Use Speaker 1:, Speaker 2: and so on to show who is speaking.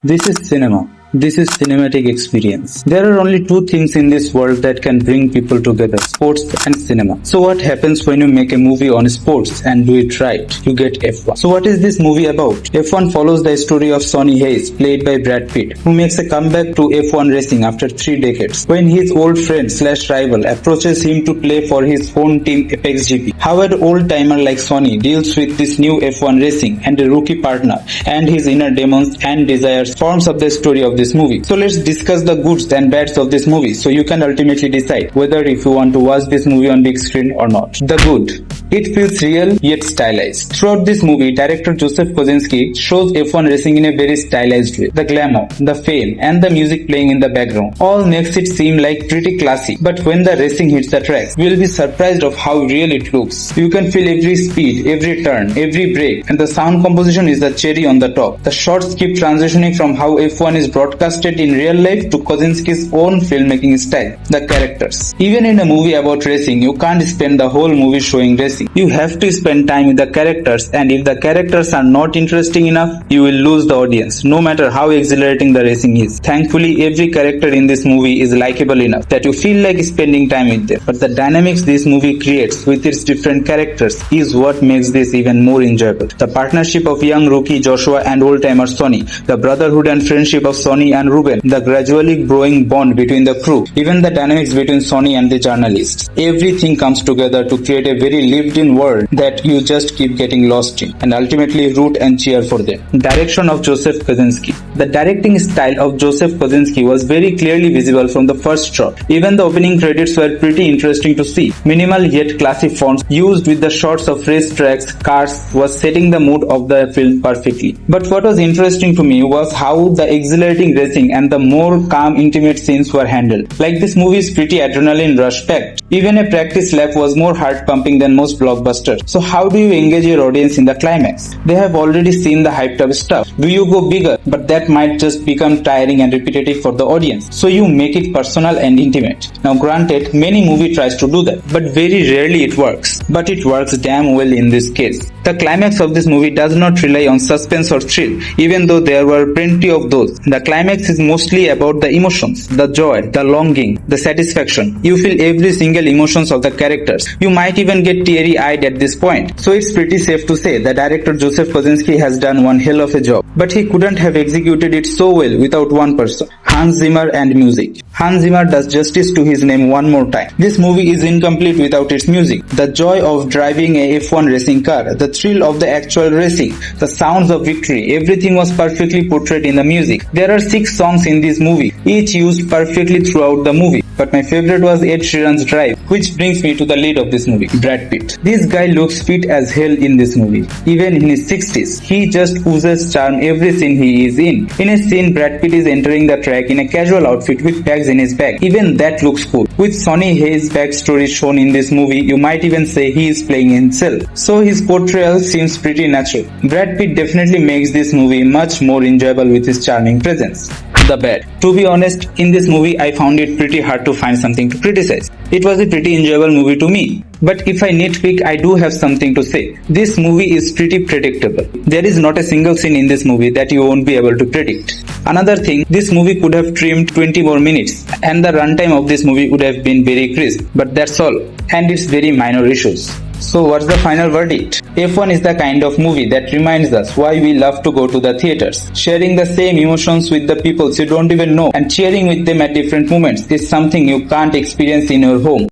Speaker 1: This is cinema. This is cinematic experience. There are only two things in this world that can bring people together, sports and cinema. So what happens when you make a movie on sports and do it right? You get F1. So what is this movie about? F1 follows the story of Sonny Hayes, played by Brad Pitt, who makes a comeback to F1 racing after 3 decades, when his old friend / rival approaches him to play for his own team Apex GP. How an old-timer like Sonny deals with this new F1 racing and a rookie partner and his inner demons and desires forms up the story of this movie. So let's discuss the goods and bads of this movie so you can ultimately decide whether if you want to watch this movie on big screen or not. The good. It feels real yet stylized. Throughout this movie, director Joseph Kosinski shows F1 racing in a very stylized way. The glamour, the fame, and the music playing in the background all makes it seem like pretty classy. But when the racing hits the tracks, you will be surprised of how real it looks. You can feel every speed, every turn, every break, and the sound composition is the cherry on the top. The shots keep transitioning from how F1 is broadcasted in real life to Kosinski's own filmmaking style. The characters. Even in a movie about racing, you can't spend the whole movie showing racing. You have to spend time with the characters, and if the characters are not interesting enough, you will lose the audience, no matter how exhilarating the racing is. Thankfully, every character in this movie is likable enough that you feel like spending time with them. But the dynamics this movie creates with its different characters is what makes this even more enjoyable. The partnership of young rookie Joshua and old-timer Sonny, the brotherhood and friendship of Sonny and Ruben, the gradually growing bond between the crew, even the dynamics between Sonny and the journalists. Everything comes together to create a very lived-in world that you just keep getting lost in and ultimately root and cheer for them. Direction of Joseph Kosinski. The directing style of Joseph Kosinski was very clearly visible from the first shot. Even the opening credits were pretty interesting to see. Minimal yet classy fonts used with the shots of race tracks, cars was setting the mood of the film perfectly. But what was interesting to me was how the exhilarating racing and the more calm intimate scenes were handled. Like this movie is pretty adrenaline rush packed. Even a practice lap was more heart pumping than most blockbusters. So how do you engage your audience in the climax? They have already seen the hyped up stuff. Do you go bigger? But that might just become tiring and repetitive for the audience. So you make it personal and intimate. Now granted, many movies tries to do that, but very rarely it works. But it works damn well in this case. The climax of this movie does not rely on suspense or thrill, even though there were plenty of those. The climax is mostly about the emotions, the joy, the longing, the satisfaction. You feel every single emotions of the characters. You might even get teary-eyed at this point. So it's pretty safe to say the director Joseph Kosinski has done one hell of a job. But he couldn't have executed it so well without one person, Hans Zimmer and music. Hans Zimmer does justice to his name one more time. This movie is incomplete without its music. The joy of driving a F1 racing car, the thrill of the actual racing, the sounds of victory, everything was perfectly portrayed in the music. There are 6 songs in this movie, each used perfectly throughout the movie. But my favorite was Ed Sheeran's Drive, which brings me to the lead of this movie, Brad Pitt. This guy looks fit as hell in this movie. Even in his 60s, he just oozes charm every scene he is in. In a scene, Brad Pitt is entering the track in a casual outfit with bags in his back. Even that looks cool. With Sonny Hayes' backstory shown in this movie, you might even say he is playing himself. So his portrayal seems pretty natural. Brad Pitt definitely makes this movie much more enjoyable with his charming presence. The bad. To be honest, in this movie I found it pretty hard to find something to criticize. It was a pretty enjoyable movie to me. But if I nitpick, I do have something to say. This movie is pretty predictable. There is not a single scene in this movie that you won't be able to predict. Another thing, this movie could have trimmed 20 more minutes and the runtime of this movie would have been very crisp. But that's all. And it's very minor issues. So what's the final verdict? F1 is the kind of movie that reminds us why we love to go to the theaters. Sharing the same emotions with the people you don't even know and cheering with them at different moments is something you can't experience in your home.